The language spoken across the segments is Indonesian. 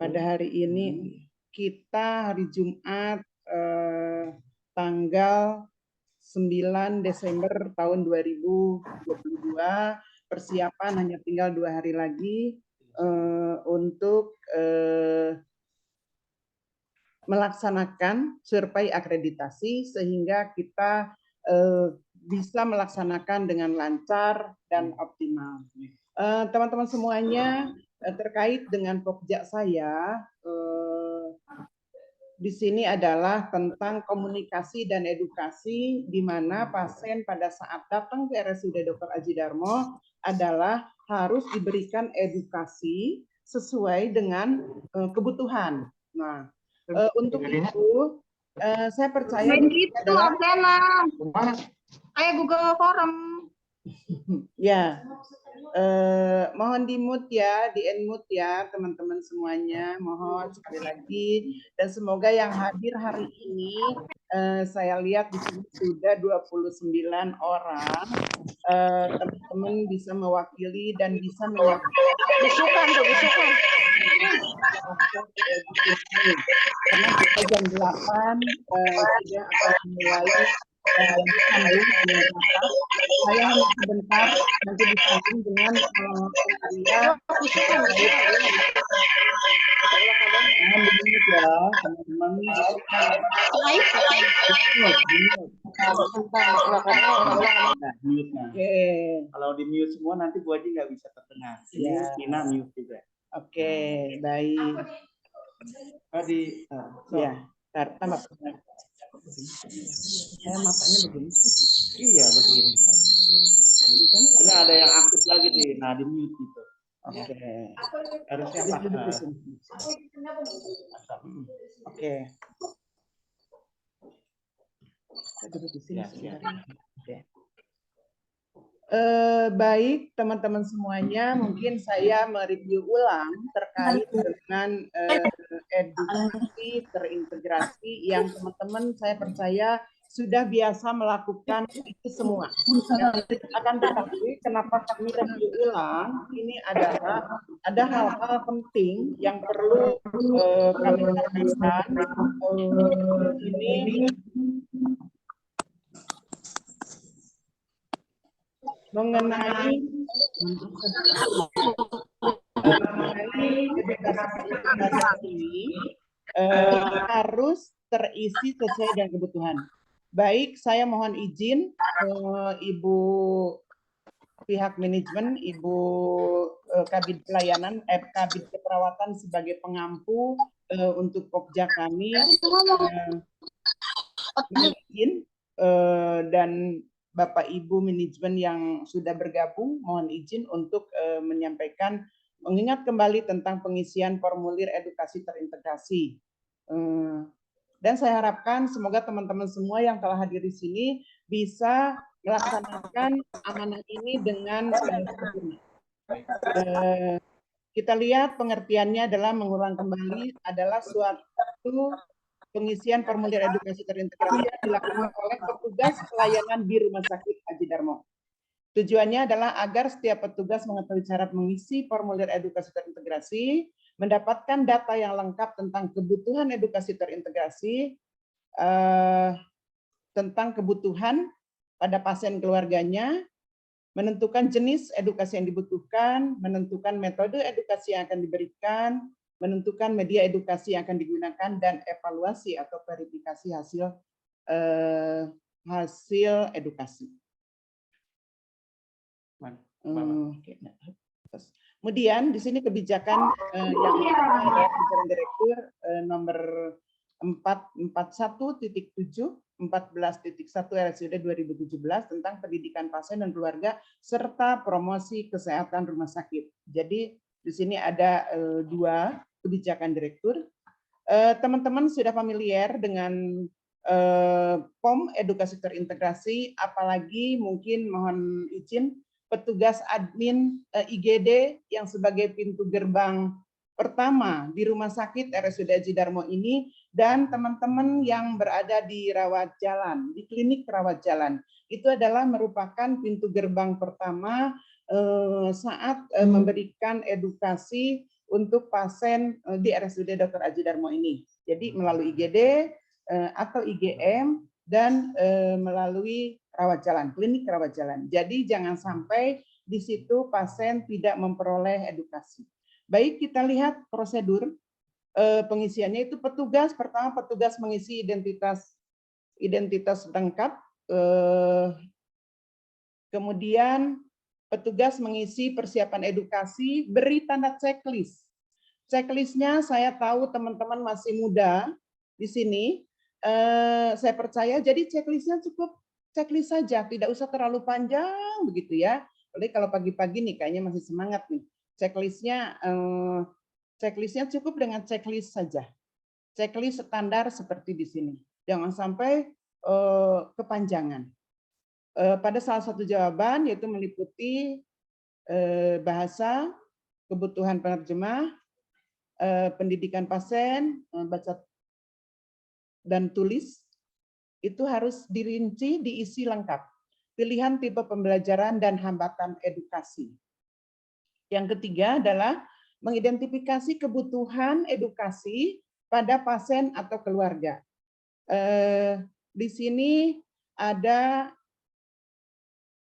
pada hari ini kita hari Jumat tanggal 9 Desember tahun 2022, persiapan hanya tinggal 2 hari lagi untuk melaksanakan survei akreditasi sehingga kita bisa melaksanakan dengan lancar dan optimal. Teman-teman semuanya, terkait dengan pokja saya di sini adalah tentang komunikasi dan edukasi, di mana pasien pada saat datang ke RSUD Dr. Aji Darmo adalah harus diberikan edukasi sesuai dengan kebutuhan. Nah, untuk itu saya percaya adalah kayak Google Forum. Ya, mohon di-mute ya, di-unmute ya teman-teman semuanya, mohon sekali lagi. Dan semoga yang hadir hari ini, saya lihat di sini sudah 29 orang, teman-teman bisa mewakili dan bisa menyampaikan. Bisukan tuh, bisukan. Karena kita jam 8 sudah akan mulai sambung dengan rapat. Saya hanya sebentar nanti disambung dengan Maria. Mohon di-mute ya teman-teman. Oke. Kalau di mute semua nanti Bu Haji nggak bisa terdengar. Ya. Nina mute juga. Oke, baik. Tadi Ya, tambah. Matanya begini. Iya begini. Ini ada yang aktif lagi nih, nah di mute gitu. Oke. Harusnya Oke. Duduk di sini sebentar. Oke. Baik teman-teman semuanya, mungkin saya mereview ulang terkait dengan edukasi terintegrasi yang teman-teman saya percaya sudah biasa melakukan itu semua. Akan tetapi kenapa kami review ulang, ini adalah ada hal-hal penting yang perlu kami tekankan. Ini mengenai edukasi ini harus terisi sesuai dengan kebutuhan. Baik, saya mohon izin Ibu pihak manajemen, Ibu Kabid Pelayanan, Kabid Keperawatan sebagai pengampu untuk pokja kami, izin dan Bapak Ibu manajemen yang sudah bergabung, mohon izin untuk menyampaikan, mengingat kembali tentang pengisian formulir edukasi terintegrasi. Dan saya harapkan semoga teman-teman semua yang telah hadir di sini bisa melaksanakan amanah ini dengan sempurna. Kita lihat pengertiannya adalah mengulang kembali adalah suatu pengisian formulir edukasi terintegrasi yang dilakukan oleh petugas pelayanan di Rumah Sakit Aji Darmo. Tujuannya adalah agar setiap petugas mengetahui cara mengisi formulir edukasi terintegrasi, mendapatkan data yang lengkap tentang kebutuhan edukasi terintegrasi, tentang kebutuhan pada pasien keluarganya, menentukan jenis edukasi yang dibutuhkan, menentukan metode edukasi yang akan diberikan, menentukan media edukasi yang akan digunakan, dan evaluasi atau verifikasi hasil edukasi. Kemudian di sini kebijakan yang adalah kebijakan direktur nomor 441.7 14.1 RSUD 2017 tentang pendidikan pasien dan keluarga serta promosi kesehatan rumah sakit. Jadi di sini ada 2 kebijakan direktur. Teman-teman sudah familiar dengan POM edukasi terintegrasi, apalagi mungkin mohon izin petugas admin IGD yang sebagai pintu gerbang pertama di Rumah Sakit RSUD Aji Darmo ini, dan teman-teman yang berada di rawat jalan, di klinik rawat jalan, itu adalah merupakan pintu gerbang pertama saat memberikan edukasi untuk pasien di RSUD Dr. Aji Darmo ini. Jadi melalui IGD atau IGM dan melalui rawat jalan, klinik rawat jalan. Jadi jangan sampai di situ pasien tidak memperoleh edukasi. Baik, kita lihat prosedur pengisiannya itu petugas. Pertama, petugas mengisi identitas lengkap. Kemudian petugas mengisi persiapan edukasi, beri tanda checklist. Checklistnya saya tahu teman-teman masih muda di sini. Saya percaya, jadi checklistnya cukup checklist saja, tidak usah terlalu panjang begitu ya. Apalagi kalau pagi-pagi nih kayaknya masih semangat nih. Checklistnya cukup dengan checklist saja. Checklist standar seperti di sini. Jangan sampai kepanjangan. Pada salah satu jawaban yaitu meliputi bahasa, kebutuhan penerjemah, pendidikan pasien, baca dan tulis, itu harus dirinci, diisi lengkap. Pilihan tipe pembelajaran dan hambatan edukasi. Yang ketiga adalah mengidentifikasi kebutuhan edukasi pada pasien atau keluarga. Di sini ada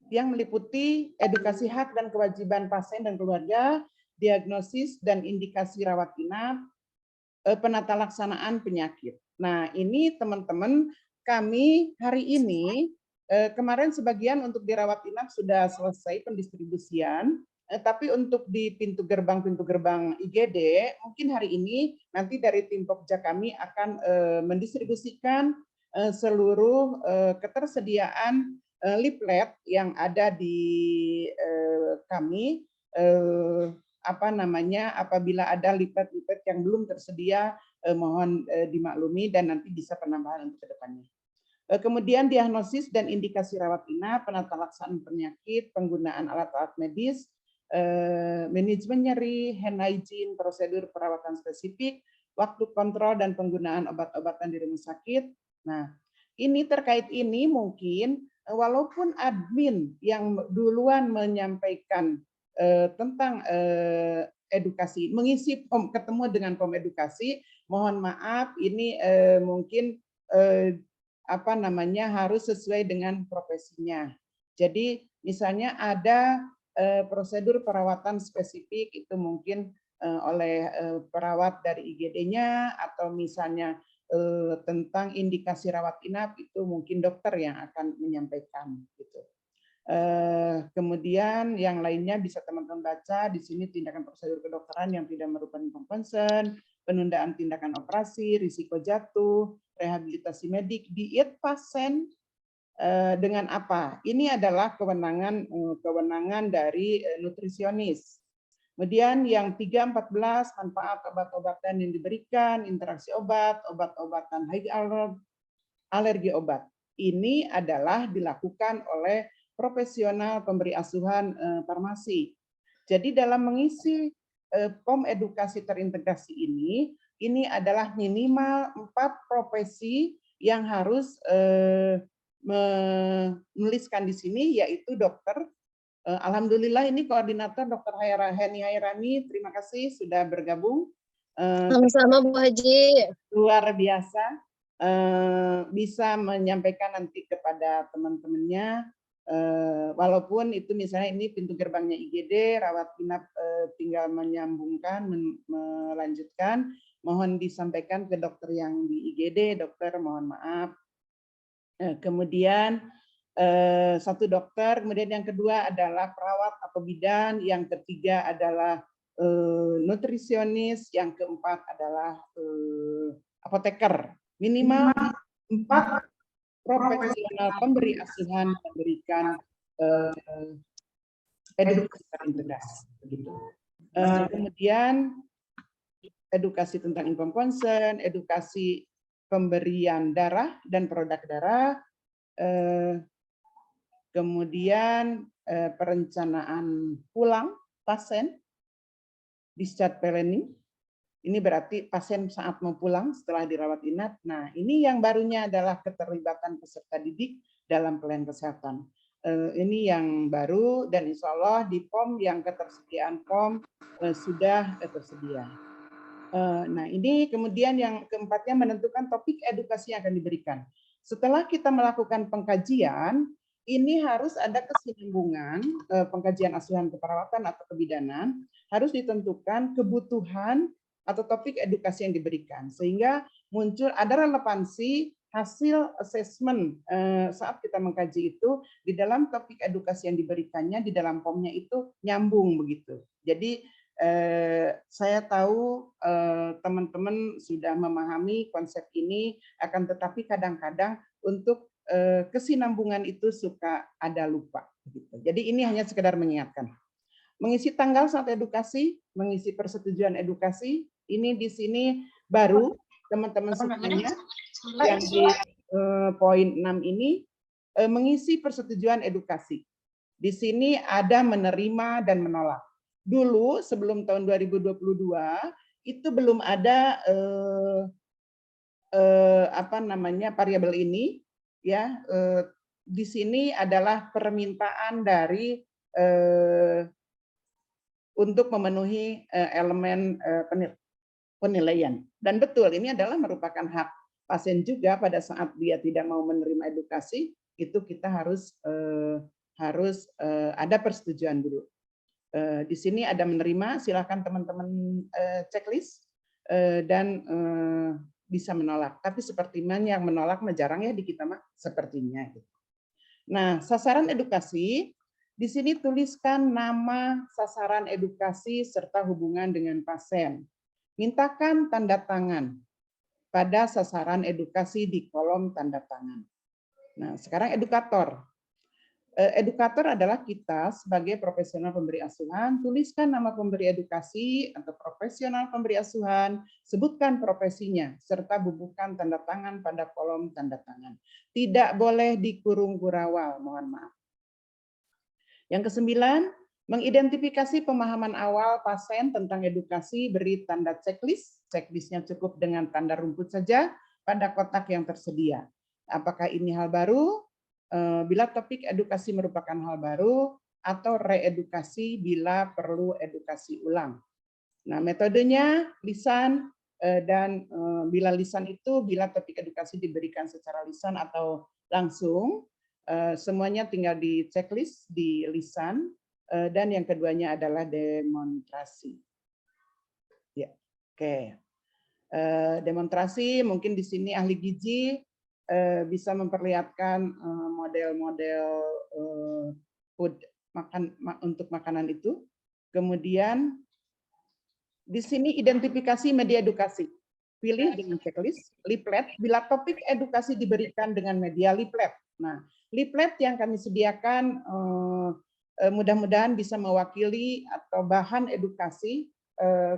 yang meliputi edukasi hak dan kewajiban pasien dan keluarga, diagnosis dan indikasi rawat inap, penata laksanaan penyakit. Nah, ini teman-teman, kami hari ini, kemarin sebagian untuk dirawat inap sudah selesai pendistribusian, tapi untuk di pintu gerbang IGD, mungkin hari ini nanti dari tim Pokja kami akan mendistribusikan seluruh ketersediaan leaflet yang ada di kami, apabila ada leaflet-leaflet yang belum tersedia, mohon dimaklumi dan nanti bisa penambahan untuk kedepannya. Kemudian diagnosis dan indikasi rawat inap, penata laksanaan penyakit, penggunaan alat-alat medis, manajemen nyeri, hand hygiene, prosedur perawatan spesifik, waktu kontrol dan penggunaan obat-obatan di rumah sakit. Nah, ini terkait ini mungkin walaupun admin yang duluan menyampaikan tentang edukasi, mengisi ketemu dengan pom edukasi, mohon maaf ini mungkin harus sesuai dengan profesinya. Jadi misalnya ada prosedur perawatan spesifik itu mungkin oleh perawat dari IGD-nya, atau misalnya tentang indikasi rawat inap itu mungkin dokter yang akan menyampaikan gitu. Kemudian yang lainnya bisa teman-teman baca di sini, tindakan prosedur kedokteran yang tidak merupakan concern, penundaan tindakan operasi, risiko jatuh, rehabilitasi medik, diet pasien dengan apa? Ini adalah kewenangan dari nutrisionis. Kemudian yang 3.14 manfaat obat-obatan yang diberikan, interaksi obat, obat-obatan high alert, alergi obat. Ini adalah dilakukan oleh profesional pemberi asuhan farmasi. Jadi dalam mengisi POM edukasi terintegrasi ini adalah minimal 4 profesi yang harus menuliskan di sini, yaitu dokter. Alhamdulillah ini koordinator Dr. Heni Hairani, terima kasih sudah bergabung. Sama-sama Bu Haji. Luar biasa. Bisa menyampaikan nanti kepada teman-temannya, walaupun itu misalnya ini pintu gerbangnya IGD, rawat inap tinggal menyambungkan, melanjutkan, mohon disampaikan ke dokter yang di IGD, dokter mohon maaf. Kemudian satu dokter, kemudian yang kedua adalah perawat atau bidan, yang ketiga adalah nutrisionis, yang keempat adalah apoteker. Minimal 4 profesional pemberi asuhan memberikan edukasi terintegrasi. Kemudian edukasi tentang inform concern, edukasi pemberian darah dan produk darah, kemudian perencanaan pulang pasien, discharge planning. Ini berarti pasien saat mau pulang setelah dirawat inap. Nah, ini yang barunya adalah keterlibatan peserta didik dalam pelayanan kesehatan. ini yang baru, dan insya Allah di POM yang ketersediaan POM sudah tersedia. Nah, ini kemudian yang keempatnya menentukan topik edukasi yang akan diberikan. Setelah kita melakukan pengkajian, ini harus ada kesinambungan pengkajian asuhan keperawatan atau kebidanan, harus ditentukan kebutuhan atau topik edukasi yang diberikan, sehingga muncul ada relevansi hasil assessment saat kita mengkaji itu di dalam topik edukasi yang diberikannya di dalam POM-nya itu nyambung begitu. Jadi saya tahu teman-teman sudah memahami konsep ini, akan tetapi kadang-kadang untuk kesinambungan itu suka ada lupa. Gitu. Jadi ini hanya sekedar mengingatkan. Mengisi tanggal saat edukasi, mengisi persetujuan edukasi, ini di sini baru teman-teman semuanya yang di poin 6 ini mengisi persetujuan edukasi. Di sini ada menerima dan menolak. Dulu sebelum tahun 2022 itu belum ada variabel ini ya. Di sini adalah permintaan dari untuk memenuhi elemen penilaian. Dan betul, ini adalah merupakan hak pasien juga pada saat dia tidak mau menerima edukasi, itu kita harus ada persetujuan dulu. Di sini ada menerima, silakan teman-teman checklist dan bisa menolak. Tapi sepertinya yang menolak jarang ya di kita mah sepertinya. Nah, sasaran edukasi. Di sini tuliskan nama sasaran edukasi serta hubungan dengan pasien. Mintakan tanda tangan pada sasaran edukasi di kolom tanda tangan. Nah, sekarang edukator. Edukator adalah kita sebagai profesional pemberi asuhan. Tuliskan nama pemberi edukasi atau profesional pemberi asuhan, sebutkan profesinya, serta bubuhkan tanda tangan pada kolom tanda tangan. Tidak boleh dikurung gurawal, mohon maaf. Yang kesembilan, mengidentifikasi pemahaman awal pasien tentang edukasi, beri tanda checklist. Checklistnya cukup dengan tanda rumput saja pada kotak yang tersedia. Apakah ini hal baru? Bila topik edukasi merupakan hal baru, atau reedukasi bila perlu edukasi ulang. Nah, metodenya lisan, dan bila lisan itu bila topik edukasi diberikan secara lisan atau langsung, semuanya tinggal di checklist di lisan, dan yang keduanya adalah demonstrasi. Ya, oke. Demonstrasi mungkin di sini ahli gizi bisa memperlihatkan model-model food untuk makanan itu. Kemudian di sini identifikasi media edukasi. Pilih dengan checklist, leaflet, bila topik edukasi diberikan dengan media leaflet. Nah, leaflet yang kami sediakan mudah-mudahan bisa mewakili atau bahan edukasi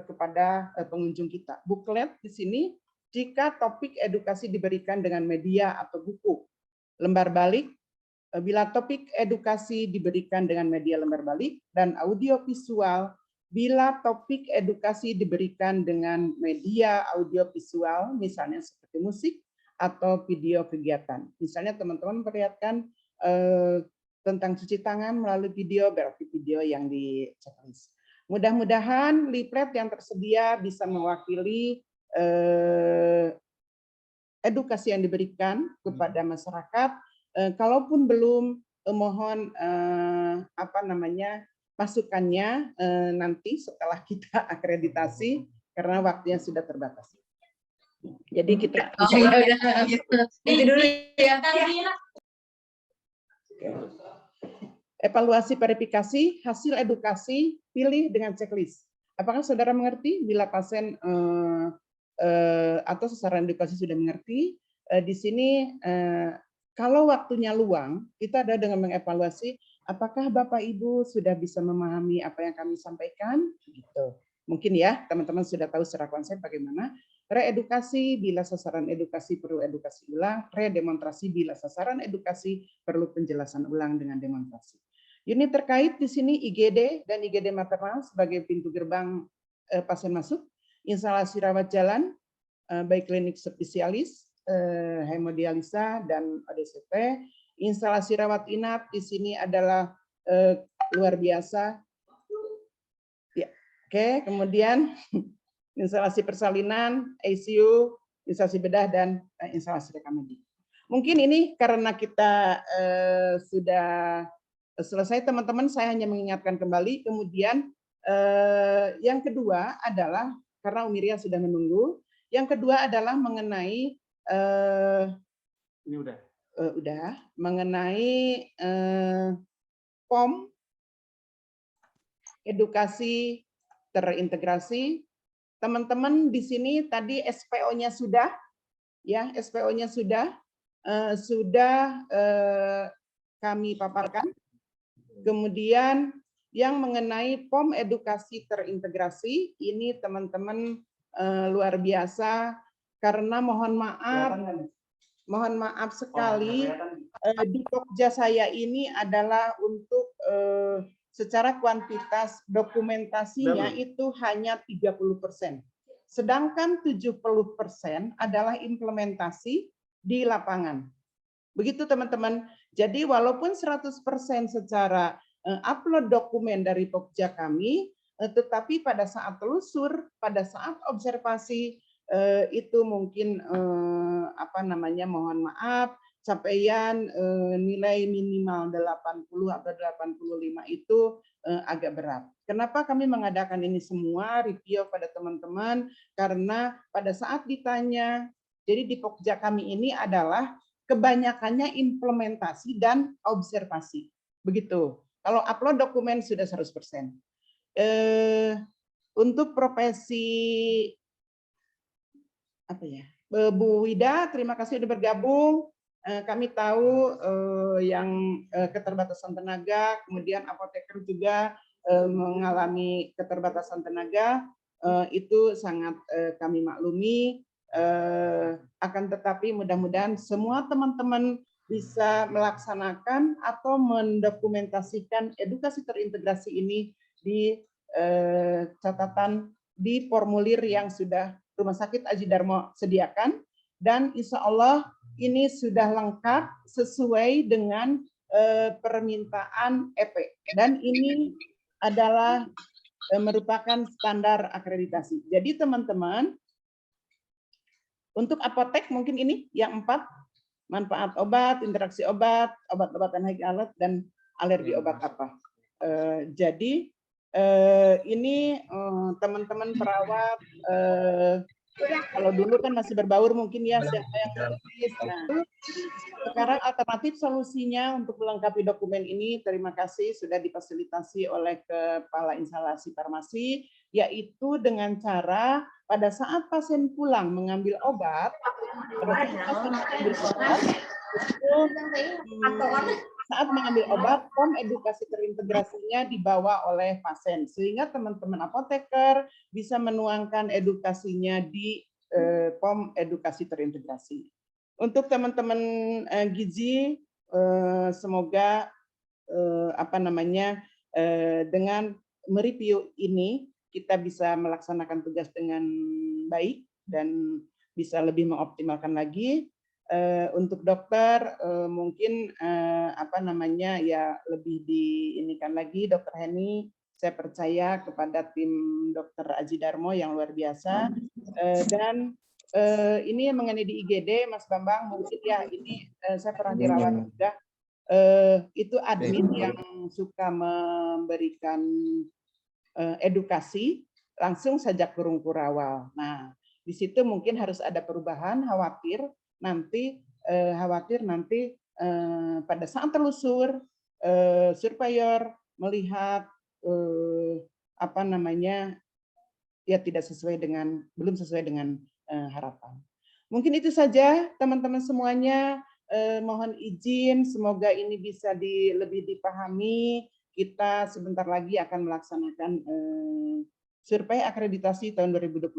kepada pengunjung kita. Booklet di sini, jika topik edukasi diberikan dengan media atau buku. Lembar balik, bila topik edukasi diberikan dengan media lembar balik, dan audio visual, bila topik edukasi diberikan dengan media audiovisual, misalnya seperti musik atau video kegiatan. Misalnya teman-teman memperlihatkan tentang cuci tangan melalui video, berarti video yang di checklist. Mudah-mudahan leaflet yang tersedia bisa mewakili edukasi yang diberikan kepada masyarakat. Kalaupun belum, mohon masukannya nanti setelah kita akreditasi karena waktunya sudah terbatas. Jadi kita itu dulu ya. Evaluasi verifikasi hasil edukasi, pilih dengan checklist. Apakah saudara mengerti bila pasien atau sasaran edukasi sudah mengerti? Di sini kalau waktunya luang, kita ada dengan mengevaluasi apakah Bapak Ibu sudah bisa memahami apa yang kami sampaikan? Gitu. Mungkin ya, teman-teman sudah tahu secara konsep bagaimana. Reedukasi bila sasaran edukasi perlu edukasi ulang, redemonstrasi bila sasaran edukasi perlu penjelasan ulang dengan demonstrasi. Unit terkait di sini IGD dan IGD maternal sebagai pintu gerbang pasien masuk, instalasi rawat jalan, baik klinik spesialis, hemodialisa dan ODCP, instalasi rawat inap di sini adalah luar biasa. Ya, oke, kemudian instalasi persalinan, ICU, instalasi bedah dan instalasi rekamedi. Mungkin ini karena kita sudah selesai, teman-teman, saya hanya mengingatkan kembali. Kemudian yang kedua adalah karena Umiria sudah menunggu. Yang kedua adalah mengenai Ini udah. mengenai POM edukasi terintegrasi. Teman-teman di sini tadi SPO-nya sudah, ya, SPO-nya sudah kami paparkan. Kemudian yang mengenai POM edukasi terintegrasi ini teman-teman luar biasa karena mohon maaf sekali di Pokja saya ini adalah untuk secara kuantitas dokumentasinya itu hanya 30%. Sedangkan 70% adalah implementasi di lapangan. Begitu teman-teman. Jadi walaupun 100% secara upload dokumen dari Pokja kami, tetapi pada saat telusur, pada saat observasi itu mungkin mohon maaf, capaian nilai minimal 80 atau 85 itu agak berat. Kenapa kami mengadakan ini semua review pada teman-teman? Karena pada saat ditanya, jadi di Pokja kami ini adalah kebanyakannya implementasi dan observasi. Begitu. Kalau upload dokumen sudah 100%. Untuk profesi Bu Wida, terima kasih sudah bergabung. Kami tahu yang keterbatasan tenaga, kemudian apoteker juga mengalami keterbatasan tenaga, itu sangat kami maklumi. Akan tetapi mudah-mudahan semua teman-teman bisa melaksanakan atau mendokumentasikan edukasi terintegrasi ini di catatan di formulir yang sudah Rumah Sakit Aji Darmo sediakan, dan insya Allah ini sudah lengkap sesuai dengan permintaan EP, dan ini adalah merupakan standar akreditasi. Jadi teman-teman, untuk apotek mungkin ini yang 4, manfaat obat, interaksi obat, obat-obatan alat, dan alergi obat apa. Jadi ini teman-teman perawat, kalau dulu kan masih berbaur mungkin ya siapa yang menulis. Nah, sekarang alternatif solusinya untuk melengkapi dokumen ini, terima kasih sudah difasilitasi oleh Kepala Instalasi Farmasi, yaitu dengan cara pada saat pasien pulang mengambil obat, saat mengambil obat, POM edukasi terintegrasinya dibawa oleh pasien, sehingga teman-teman apoteker bisa menuangkan edukasinya di POM edukasi terintegrasi. Untuk teman-teman gizi, semoga dengan mereview ini kita bisa melaksanakan tugas dengan baik dan bisa lebih mengoptimalkan lagi. Untuk dokter mungkin ya lebih diinikan lagi, Dokter Heni, saya percaya kepada tim Dokter Aji Darmo yang luar biasa. Dan ini mengenai di IGD, Mas Bambang, mungkin ya ini saya pernah dirawat juga. Itu admin yang suka memberikan edukasi langsung sajak kurung kurawal. Nah, di situ mungkin harus ada perubahan, khawatir nanti pada saat telusur surveyor melihat ya belum sesuai dengan harapan. Mungkin itu saja teman-teman semuanya. Mohon izin, semoga ini bisa lebih dipahami. Kita sebentar lagi akan melaksanakan survei akreditasi tahun 2022.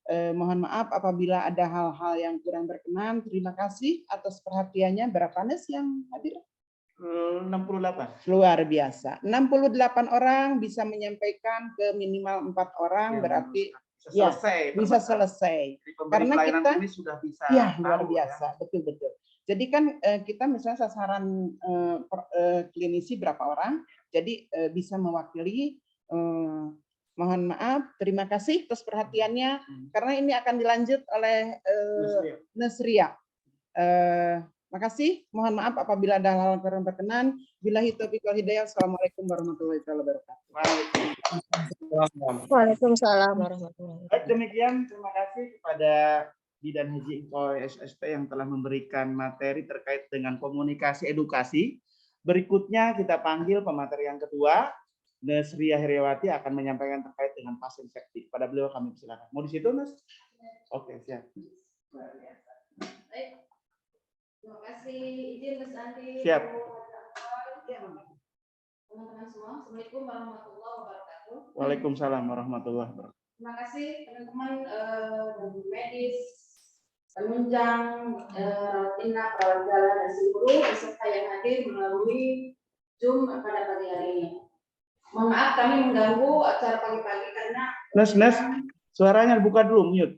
Mohon maaf apabila ada hal-hal yang kurang berkenan. Terima kasih atas perhatiannya. Berapa Nes yang hadir? 68. Luar biasa. 68 orang bisa menyampaikan ke minimal 4 orang, ya, berarti bisa selesai. Karena kita ini sudah bisa luar biasa, betul-betul. Jadi kan kita misalnya sasaran klinisi berapa orang, jadi bisa mewakili. Mohon maaf, terima kasih atas perhatiannya, karena ini akan dilanjut oleh Nesria. Makasih, mohon maaf apabila ada hal-hal kurang berkenan. Billahi taufiq wal hidayah. Assalamualaikum warahmatullahi wabarakatuh. Waalaikumsalam warahmatullahi wabarakatuh. Baik, demikian terima kasih kepada Bidan Haji Engkoy SST yang telah memberikan materi terkait dengan komunikasi edukasi. Berikutnya kita panggil pemateri yang kedua, Nesria Heriawati akan menyampaikan terkait dengan pasien safety. Pada beliau kami silakan. Mau di situ, Nes? Oke, siap. Baik. Terima kasih izin Mas Andi. Siap. Teman-teman semua, Assalamualaikum warahmatullahi wabarakatuh. Waalaikumsalam warahmatullahi wabarakatuh. Terima kasih teman-teman medis, penunjang, tindak perawat jalan dan seluruh peserta yang hadir melalui Zoom pada pagi hari ini. Mohon maaf kami mengganggu acara pagi-pagi karena Nes, suaranya buka dulu, mute.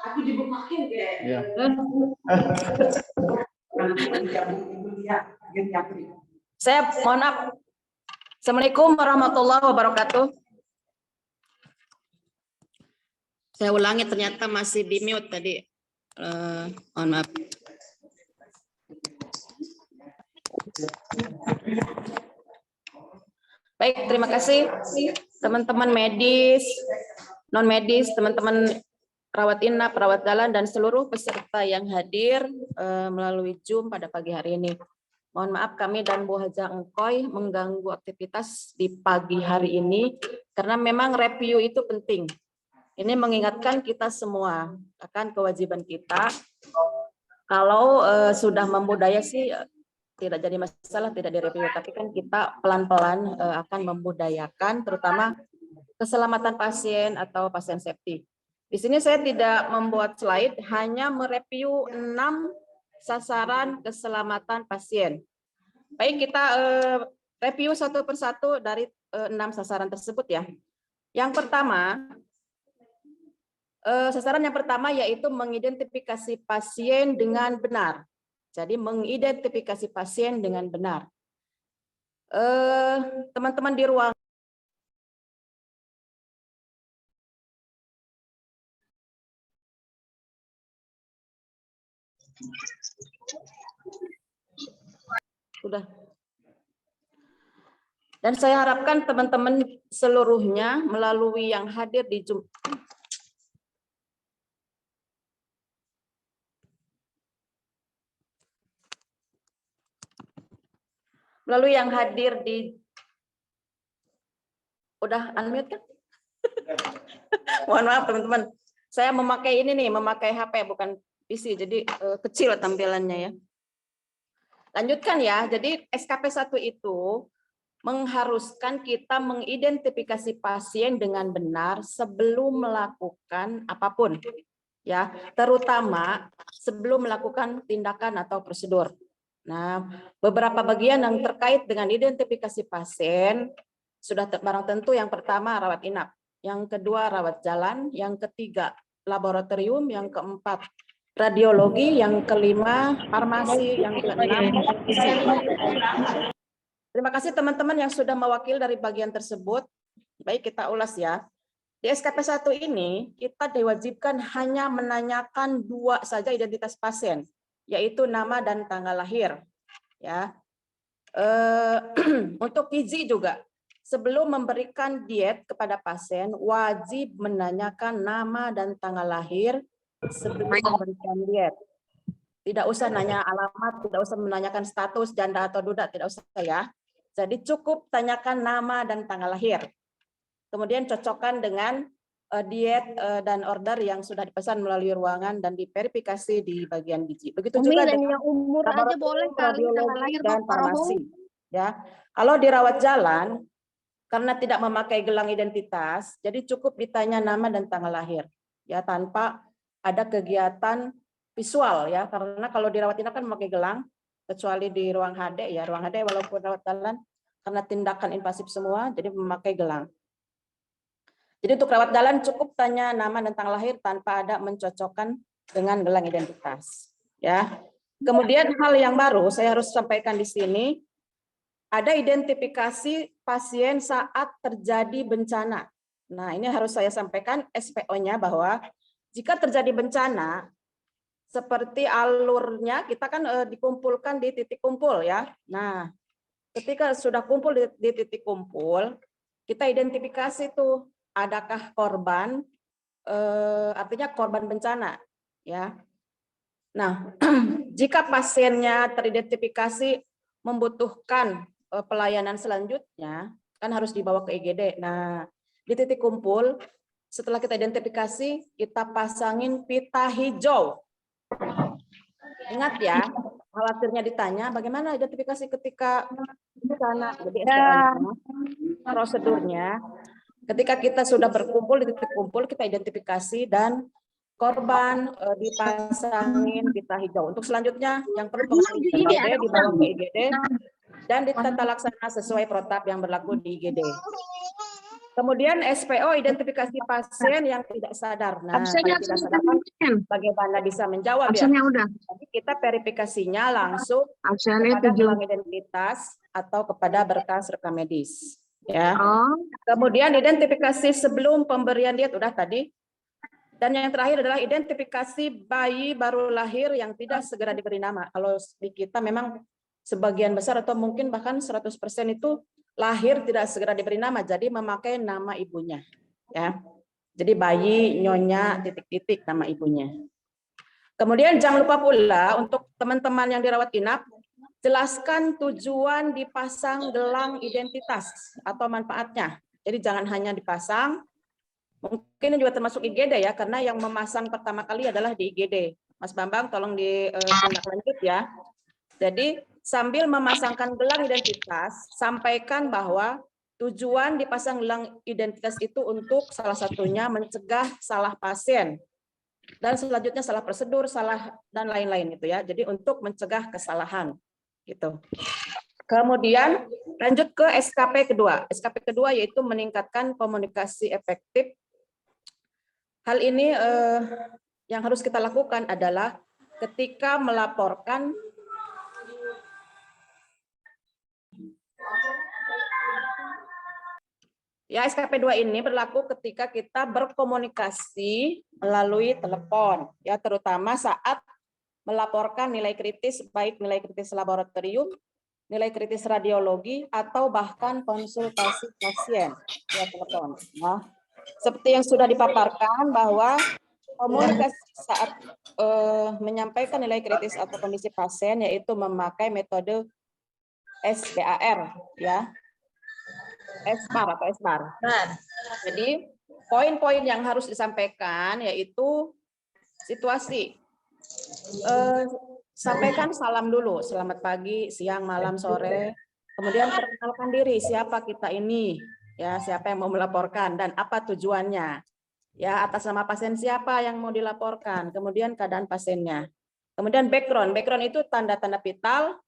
aku dibukain kayak. Ya. Saya mohon maaf. Assalamualaikum warahmatullahi wabarakatuh. Saya ulangi, ternyata masih di mute tadi. Mohon maaf. Baik, terima kasih teman-teman medis, non medis, teman-teman perawat inap, perawat jalan, dan seluruh peserta yang hadir melalui Zoom pada pagi hari ini. Mohon maaf kami dan Bu Haja Engkoy mengganggu aktivitas di pagi hari ini karena memang review itu penting. Ini mengingatkan kita semua akan kewajiban kita. Kalau sudah membudaya sih tidak jadi masalah, tidak direview, tapi kan kita pelan-pelan akan membudayakan terutama keselamatan pasien atau pasien safety. Di sini saya tidak membuat slide, hanya mereview 6 sasaran keselamatan pasien. Baik, kita review satu persatu dari 6 sasaran tersebut ya. Yang pertama, sasaran yang pertama yaitu mengidentifikasi pasien dengan benar. Jadi mengidentifikasi pasien dengan benar. Teman-teman di ruang sudah. Dan saya harapkan teman-teman seluruhnya melalui yang hadir di Zoom. Melalui yang hadir di, udah unmute kan? Mohon maaf teman-teman, saya memakai ini nih, memakai HP bukan PC, jadi kecil tampilannya ya. Lanjutkan ya, jadi SKP 1 itu mengharuskan kita mengidentifikasi pasien dengan benar sebelum melakukan apapun, ya, terutama sebelum melakukan tindakan atau prosedur. Nah, beberapa bagian yang terkait dengan identifikasi pasien sudah barang tentu. Yang pertama rawat inap, yang kedua rawat jalan, yang ketiga laboratorium, yang keempat radiologi, yang kelima farmasi, yang keenam. Terima kasih teman-teman yang sudah mewakili dari bagian tersebut. Baik, kita ulas ya. Di SKP 1 ini kita diwajibkan hanya menanyakan 2 saja identitas pasien, yaitu nama dan tanggal lahir. Ya, untuk gizi juga, sebelum memberikan diet kepada pasien wajib menanyakan nama dan tanggal lahir sebelum memberikan diet. Tidak usah nanya alamat, tidak usah menanyakan status janda atau duda, tidak usah ya. Jadi cukup tanyakan nama dan tanggal lahir. Kemudian cocokkan dengan diet dan order yang sudah dipesan melalui ruangan dan diverifikasi di bagian gizi. Begitu juga dengan yang umur aja boleh kali tanggal lahir dan farmasi. Ya, kalau dirawat jalan karena tidak memakai gelang identitas, jadi cukup ditanya nama dan tanggal lahir. Ya, tanpa ada kegiatan visual ya, karena kalau dirawat inap kan memakai gelang, kecuali di ruang HD ya, ruang HD walaupun rawat jalan karena tindakan invasif semua, jadi memakai gelang. Jadi untuk rawat jalan cukup tanya nama dan tanggal lahir tanpa ada mencocokkan dengan gelang identitas. Ya. Kemudian hal yang baru saya harus sampaikan di sini, ada identifikasi pasien saat terjadi bencana. Nah, ini harus saya sampaikan SPO-nya bahwa jika terjadi bencana, seperti alurnya kita kan dikumpulkan di titik kumpul ya. Nah, ketika sudah kumpul di titik kumpul, kita identifikasi tuh adakah korban, artinya korban bencana ya. Nah, jika pasiennya teridentifikasi membutuhkan pelayanan selanjutnya, kan harus dibawa ke IGD. Nah, di titik kumpul setelah kita identifikasi, kita pasangin pita hijau. Ingat ya, khawatirnya ditanya bagaimana identifikasi ketika bencana. Jadi prosedurnya ketika kita sudah berkumpul di titik kumpul, kita identifikasi dan korban dipasangin pita hijau. Untuk selanjutnya yang perlu pengamatan di IGD dibawa ke IGD dan ditata laksana sesuai protap yang berlaku di IGD. Kemudian SPO identifikasi pasien yang tidak sadar. Nah, Absennya kalau tidak sadar bagaimana bisa menjawab ya? absennya udah. Jadi kita verifikasinya langsung Absennya kepada 7. gelang identitas atau kepada berkas rekam medis. Ya. Oh, Kemudian identifikasi sebelum pemberian diet udah tadi. Dan yang terakhir adalah identifikasi bayi baru lahir yang tidak segera diberi nama. Kalau di kita memang sebagian besar atau mungkin bahkan 100% itu lahir tidak segera diberi nama, jadi memakai nama ibunya. Ya, jadi bayi, nyonya, titik-titik nama ibunya. Kemudian jangan lupa pula untuk teman-teman yang dirawat inap, jelaskan tujuan dipasang gelang identitas atau manfaatnya. Jadi jangan hanya dipasang, mungkin juga termasuk IGD ya, karena yang memasang pertama kali adalah di IGD. Mas Bambang tolong ditindaklanjut ya. Jadi sambil memasangkan gelang identitas, sampaikan bahwa tujuan dipasang gelang identitas itu untuk salah satunya mencegah salah pasien dan selanjutnya salah prosedur, salah dan lain-lain itu ya. Jadi untuk mencegah kesalahan gitu. Kemudian lanjut ke SKP kedua. SKP kedua yaitu meningkatkan komunikasi efektif. Hal ini yang harus kita lakukan adalah ketika melaporkan ya, SKP 2 ini berlaku ketika kita berkomunikasi melalui telepon, ya terutama saat melaporkan nilai kritis, baik nilai kritis laboratorium, nilai kritis radiologi, atau bahkan konsultasi pasien via telepon. Nah, seperti yang sudah dipaparkan bahwa komunikasi saat menyampaikan nilai kritis atau kondisi pasien yaitu memakai metode SBAR, ya. SBAR atau SBAR. Jadi poin-poin yang harus disampaikan yaitu situasi. Sampaikan salam dulu, selamat pagi, siang, malam, sore. Kemudian perkenalkan diri, siapa kita ini, ya siapa yang mau melaporkan dan apa tujuannya. Ya, atas nama pasien siapa yang mau dilaporkan. Kemudian keadaan pasiennya. Kemudian background. Background itu tanda-tanda vital.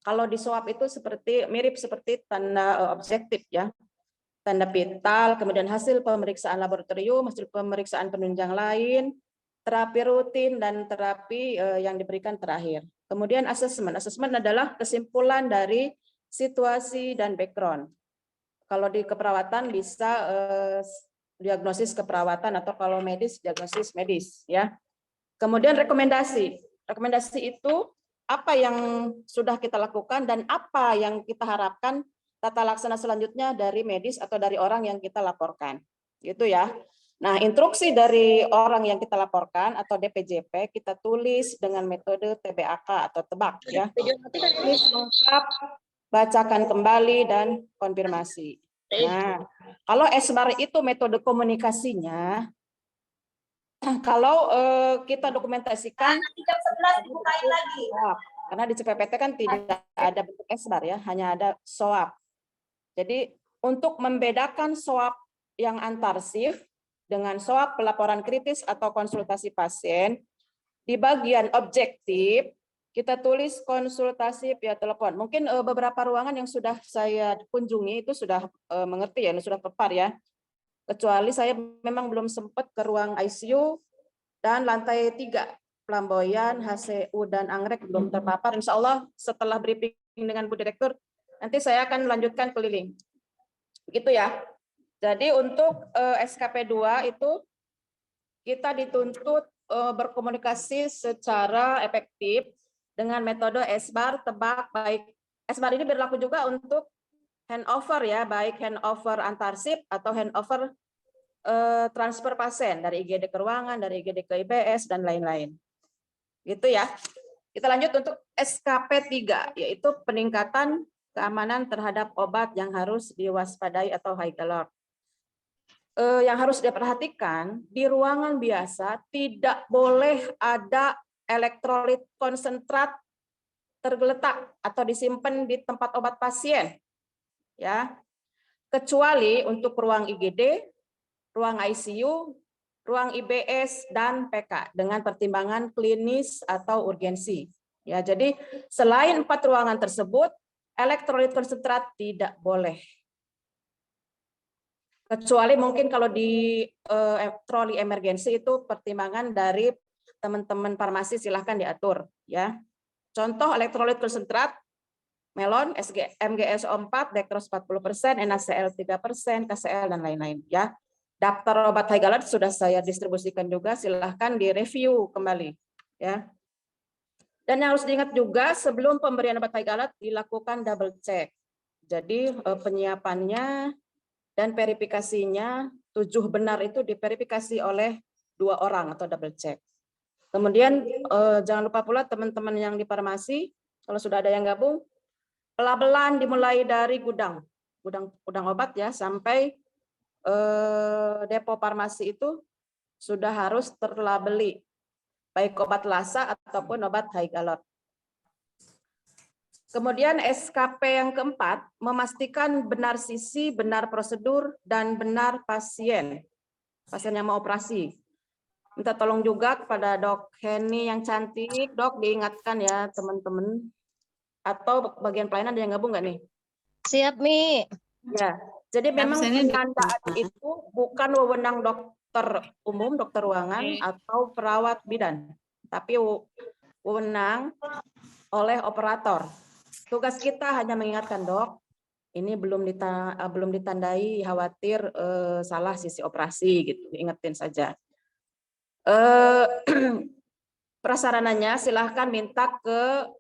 Kalau di swab itu mirip seperti tanda objektif ya. Tanda vital, kemudian hasil pemeriksaan laboratorium, hasil pemeriksaan penunjang lain, terapi rutin dan terapi yang diberikan terakhir. Kemudian asesmen. Asesmen adalah kesimpulan dari situasi dan background. Kalau di keperawatan bisa diagnosis keperawatan atau kalau medis diagnosis medis ya. Kemudian rekomendasi. Rekomendasi itu apa yang sudah kita lakukan dan apa yang kita harapkan tata laksana selanjutnya dari medis atau dari orang yang kita laporkan. Gitu ya. Nah, instruksi dari orang yang kita laporkan atau DPJP kita tulis dengan metode TBAK atau tebak ya. Tulis lengkap, bacakan kembali dan konfirmasi. Nah, kalau SBAR itu metode komunikasinya, kalau kita dokumentasikan karena di CPPT kan tidak ada bentuk SBAR ya, hanya ada SOAP. Jadi untuk membedakan SOAP yang antar shift dengan SOAP pelaporan kritis atau konsultasi pasien, di bagian objektif kita tulis konsultasi via telepon. Mungkin beberapa ruangan yang sudah saya kunjungi itu sudah mengerti ya, sudah prepare ya. Kecuali saya memang belum sempat ke ruang ICU, Dan lantai 3, Pelamboyan, HCU, dan Anggrek belum terpapar. Insya Allah setelah briefing dengan Bu Direktur, nanti saya akan lanjutkan keliling. Begitu ya. Jadi untuk SKP 2 itu kita dituntut berkomunikasi secara efektif dengan metode SBAR, tebak, baik. SBAR ini berlaku juga untuk handover ya, baik handover antar SIP atau handover transfer pasien dari IGD ke ruangan, dari IGD ke IBS, dan lain-lain. Gitu ya. Kita lanjut untuk SKP 3, yaitu peningkatan keamanan terhadap obat yang harus diwaspadai atau high alert. Yang harus diperhatikan, di ruangan biasa tidak boleh ada elektrolit konsentrat tergeletak atau disimpan di tempat obat pasien. Ya. Kecuali untuk ruang IGD, ruang ICU, ruang IBS, dan PK dengan pertimbangan klinis atau urgensi. Ya, jadi selain 4 ruangan tersebut, elektrolit konsentrat tidak boleh. Kecuali mungkin kalau di troli emergensi itu pertimbangan dari teman-teman farmasi, silahkan diatur. Ya. Contoh elektrolit konsentrat, melon, MgSO4, dextrose 40%, NaCl 3%, KCl, dan lain-lain. Ya. Daftar obat high alert sudah saya distribusikan juga, silahkan direview kembali. Ya. Dan yang harus diingat juga, sebelum pemberian obat high alert dilakukan double check. Jadi penyiapannya dan verifikasinya 7 benar itu diverifikasi oleh 2 orang atau double check. Kemudian jangan lupa pula teman-teman yang di farmasi, kalau sudah ada yang gabung, pelabelan dimulai dari gudang obat ya sampai depo farmasi itu sudah harus terlabeli, baik obat lasa ataupun obat high alert. Kemudian SKP yang keempat, memastikan benar sisi, benar prosedur, dan benar pasien yang mau operasi. Minta tolong juga kepada Dok Heni yang cantik, Dok diingatkan ya teman-teman, atau bagian pelayanan ada yang gabung nggak nih? Siap, Mi. Ya, jadi memang penandaan itu bukan wewenang dokter umum, dokter ruangan, atau perawat bidan, tapi wewenang oleh operator. Tugas kita hanya mengingatkan, Dok, ini belum ditandai, khawatir salah sisi operasi gitu, ingetin saja. Prasarananya silahkan minta ke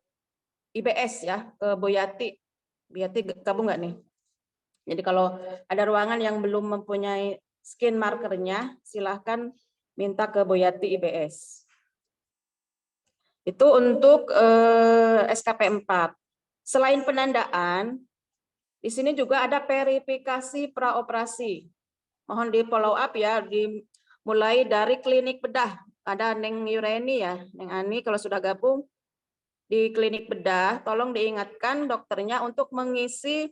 IBS ya, ke Bu Yati. Bu Yati gabung nggak nih? Jadi kalau ada ruangan yang belum mempunyai skin markernya, silahkan minta ke Bu Yati IBS. Itu untuk SKP 4. Selain penandaan, di sini juga ada verifikasi praoperasi. Mohon di follow up ya, dimulai dari klinik bedah. Ada Neng Yureni ya, Neng Ani kalau sudah gabung di klinik bedah, tolong diingatkan dokternya untuk mengisi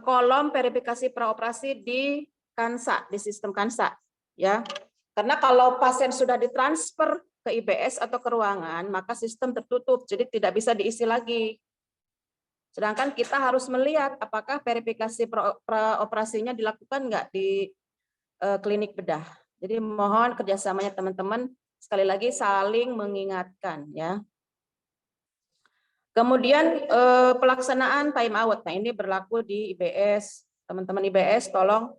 kolom verifikasi praoperasi di Kansa, di sistem Kansa. Ya, karena kalau pasien sudah ditransfer ke IBS atau ke ruangan, maka sistem tertutup, jadi tidak bisa diisi lagi. Sedangkan kita harus melihat apakah verifikasi praoperasinya dilakukan nggak di klinik bedah. Jadi mohon kerjasamanya teman-teman, sekali lagi saling mengingatkan ya. Kemudian pelaksanaan time out. Nah ini berlaku di IBS. Teman-teman IBS tolong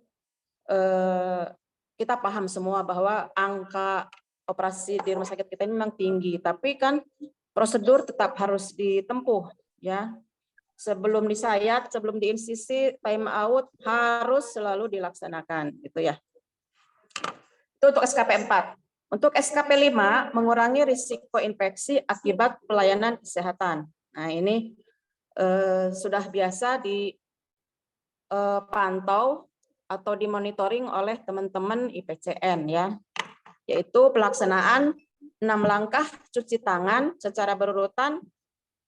kita paham semua bahwa angka operasi di rumah sakit kita ini memang tinggi, tapi kan prosedur tetap harus ditempuh ya. Sebelum disayat, sebelum diinsisi, time out harus selalu dilaksanakan gitu ya. Itu untuk SKP 4. Untuk SKP 5, mengurangi risiko infeksi akibat pelayanan kesehatan. Nah, ini sudah biasa dipantau atau dimonitoring oleh teman-teman IPCN ya. Yaitu pelaksanaan 6 langkah cuci tangan secara berurutan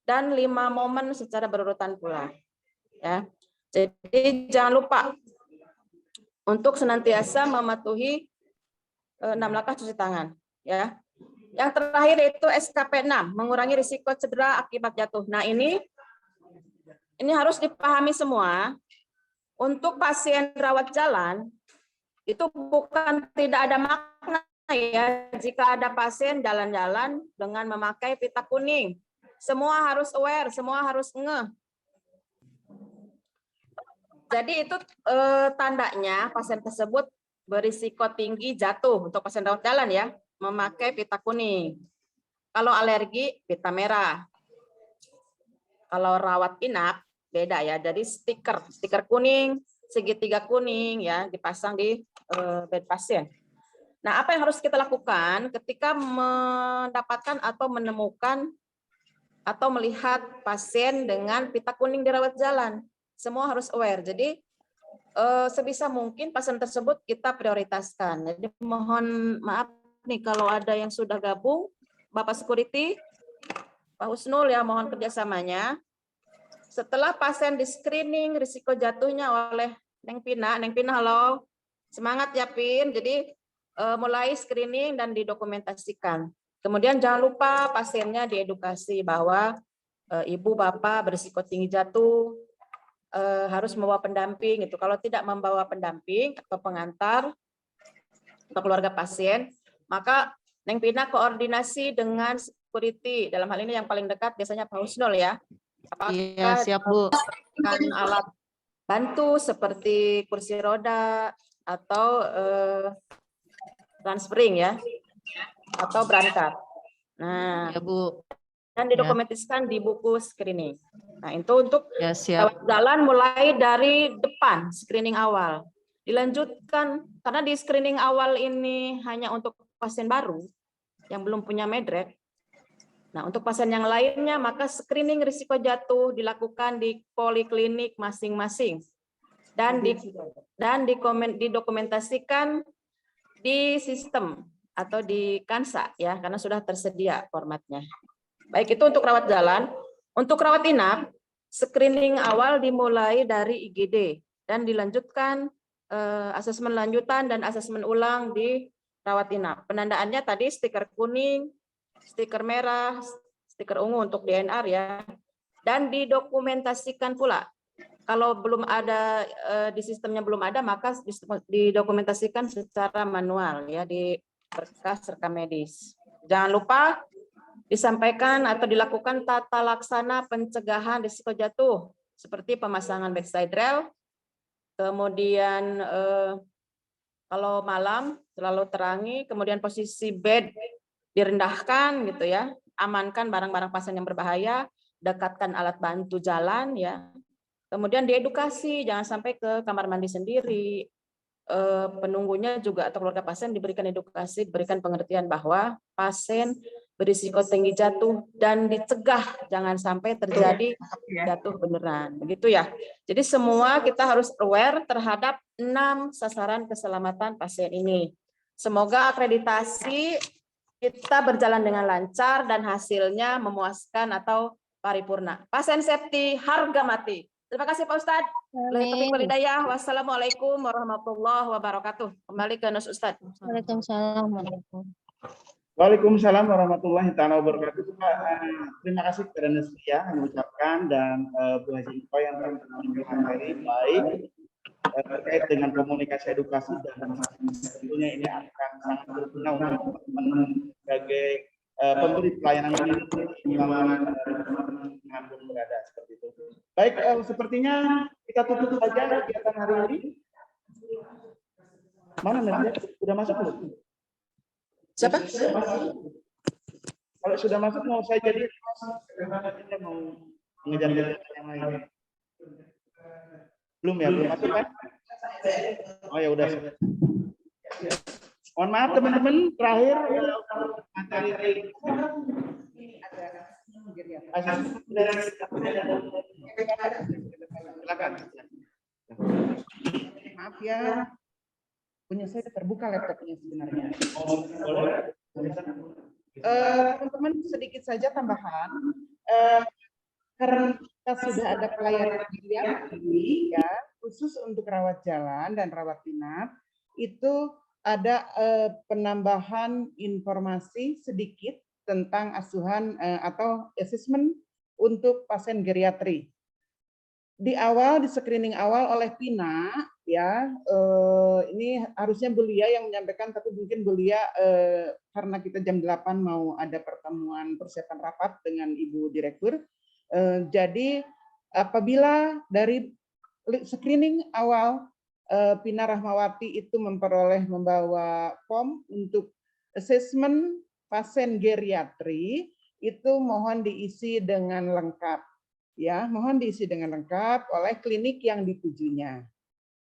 dan 5 momen secara berurutan pula. Ya. Jadi jangan lupa untuk senantiasa mematuhi 6 langkah cuci tangan. Ya. Yang terakhir yaitu SKP 6, mengurangi risiko cedera akibat jatuh. Nah ini harus dipahami semua. Untuk pasien rawat jalan itu bukan tidak ada makna ya, jika ada pasien jalan-jalan dengan memakai pita kuning, semua harus aware, semua harus ngeh. Jadi itu tandanya pasien tersebut berisiko tinggi jatuh untuk pasien rawat jalan ya, memakai pita kuning. Kalau alergi, pita merah. Kalau rawat inap, beda ya, dari stiker kuning, segitiga kuning ya, dipasang di bed pasien. Nah, apa yang harus kita lakukan ketika mendapatkan atau menemukan atau melihat pasien dengan pita kuning di rawat jalan? Semua harus aware. Jadi sebisa mungkin pasien tersebut kita prioritaskan. Jadi mohon maaf nih kalau ada yang sudah gabung, Bapak Security, Pak Husnul ya, mohon kerjasamanya. Setelah pasien di screening risiko jatuhnya oleh Neng Pina, halo, semangat ya Pin. Jadi mulai screening dan didokumentasikan. Kemudian jangan lupa pasiennya diedukasi bahwa ibu bapak berisiko tinggi jatuh, harus membawa pendamping. Itu kalau tidak membawa pendamping atau pengantar atau keluarga pasien, maka Neng Pina koordinasi dengan security. Dalam hal ini yang paling dekat biasanya Pak Husnul ya. Apakah Iya, siap Bu. dengan alat bantu seperti kursi roda atau transferring ya, atau berangkat. Nah, Ya Bu. dan didokumentasikan di buku screening. Nah, itu untuk Ya siap. rawat jalan mulai dari depan screening awal. Dilanjutkan karena di screening awal ini hanya untuk pasien baru yang belum punya medrek. Nah, untuk pasien yang lainnya maka screening risiko jatuh dilakukan di poliklinik masing-masing dan didokumentasikan di sistem atau di Kansa ya, karena sudah tersedia formatnya. Baik, itu untuk rawat jalan. Untuk rawat inap, screening awal dimulai dari IGD dan dilanjutkan asesmen lanjutan dan asesmen ulang di rawat inap. Penandaannya tadi stiker kuning, stiker merah, stiker ungu untuk DNR ya. Dan didokumentasikan pula. Kalau belum ada di sistemnya belum ada, maka didokumentasikan secara manual ya di berkas rekam medis. Jangan lupa disampaikan atau dilakukan tata laksana pencegahan risiko jatuh seperti pemasangan bedside rail, kemudian kalau malam selalu terangi, kemudian posisi bed direndahkan gitu ya, amankan barang-barang pasien yang berbahaya, dekatkan alat bantu jalan ya, kemudian diedukasi jangan sampai ke kamar mandi sendiri. Penunggunya juga atau keluarga pasien diberikan edukasi, diberikan pengertian bahwa pasien berisiko tinggi jatuh dan dicegah jangan sampai terjadi jatuh beneran, begitu ya. Jadi semua kita harus aware terhadap 6 sasaran keselamatan pasien ini. Semoga akreditasi kita berjalan dengan lancar dan hasilnya memuaskan atau paripurna. Pasien safety harga mati. Terima kasih Pak Ustadz. Wassalamualaikum warahmatullahi wabarakatuh. Kembali ke Nus Ustadz. Waalaikumsalam. Waalaikumsalam warahmatullahi wabarakatuh. Terima kasih kepada Neslia yang mengucapkan dan Bu Haji Iko yang telah memberikan materi baik terkait dengan komunikasi edukasi dan tentunya ini akan sangat berguna untuk teman-teman sebagai pemberi pelayanan ini di teman-teman yang berada seperti itu. Baik, sepertinya kita tutup saja kegiatan hari ini. Mana Neslia? Sudah masuk belum? Siapa? Kalau sudah masuk mau saya jadi kita mau mengejar yang lain. Belum ya, belum masuk kan? Oh ya udah. Mohon maaf teman-teman, terakhir materi silakan. Maaf ya, punya saya terbuka laptopnya sebenarnya. Teman-teman sedikit saja tambahan, karena kita sudah ada pelayanan geriatri ya, khusus untuk rawat jalan dan rawat inap, itu ada penambahan informasi sedikit tentang asuhan atau asesmen untuk pasien geriatri. Di awal, di screening awal oleh Pina ya, ini harusnya Bu Lia yang menyampaikan, tapi mungkin Bu Lia karena kita jam 8 mau ada pertemuan persiapan rapat dengan Ibu Direktur. Jadi apabila dari screening awal Pina Rahmawati itu membawa form untuk asesmen pasien geriatri, itu mohon diisi dengan lengkap. Ya, mohon diisi dengan lengkap oleh klinik yang ditujunya.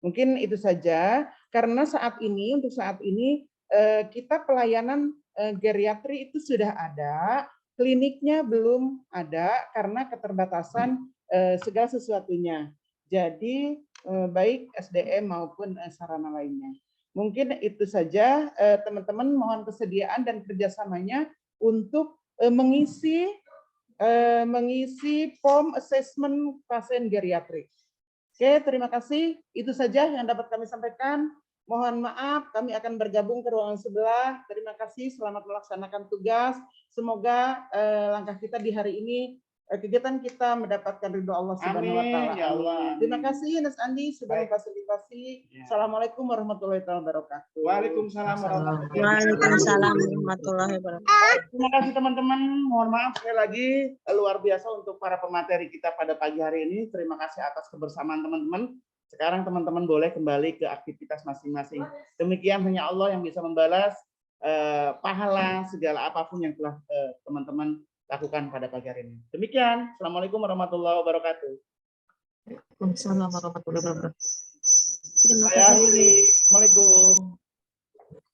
Mungkin itu saja, karena untuk saat ini kita pelayanan geriatri itu sudah ada, kliniknya belum ada karena keterbatasan segala sesuatunya. Jadi baik SDM maupun sarana lainnya. Mungkin itu saja, teman-teman, mohon kesediaan dan kerjasamanya untuk mengisi form assessment pasien geriatrik. Oke, terima kasih. Itu saja yang dapat kami sampaikan. Mohon maaf, kami akan bergabung ke ruangan sebelah. Terima kasih, selamat melaksanakan tugas. Semoga langkah kita di hari ini, kegiatan kita mendapatkan ridho Allah Subhanahu wa taala. Amin, ya Allah. Terima kasih Mas Andi sudah Baik. memfasilitasi. Ya. Assalamualaikum warahmatullahi wabarakatuh. Waalaikumsalam warahmatullahi wabarakatuh. Waalaikumsalam warahmatullahi wabarakatuh. Terima kasih teman-teman. Mohon maaf sekali lagi, luar biasa untuk para pemateri kita pada pagi hari ini. Terima kasih atas kebersamaan teman-teman. Sekarang teman-teman boleh kembali ke aktivitas masing-masing. Demikian hanya Allah yang bisa membalas pahala segala apapun yang telah teman-teman lakukan pada pagi hari ini. Demikian. Assalamualaikum warahmatullahi wabarakatuh. Waalaikumsalam warahmatullahi wabarakatuh. Terima Saya kasih. akhiri. Assalamualaikum.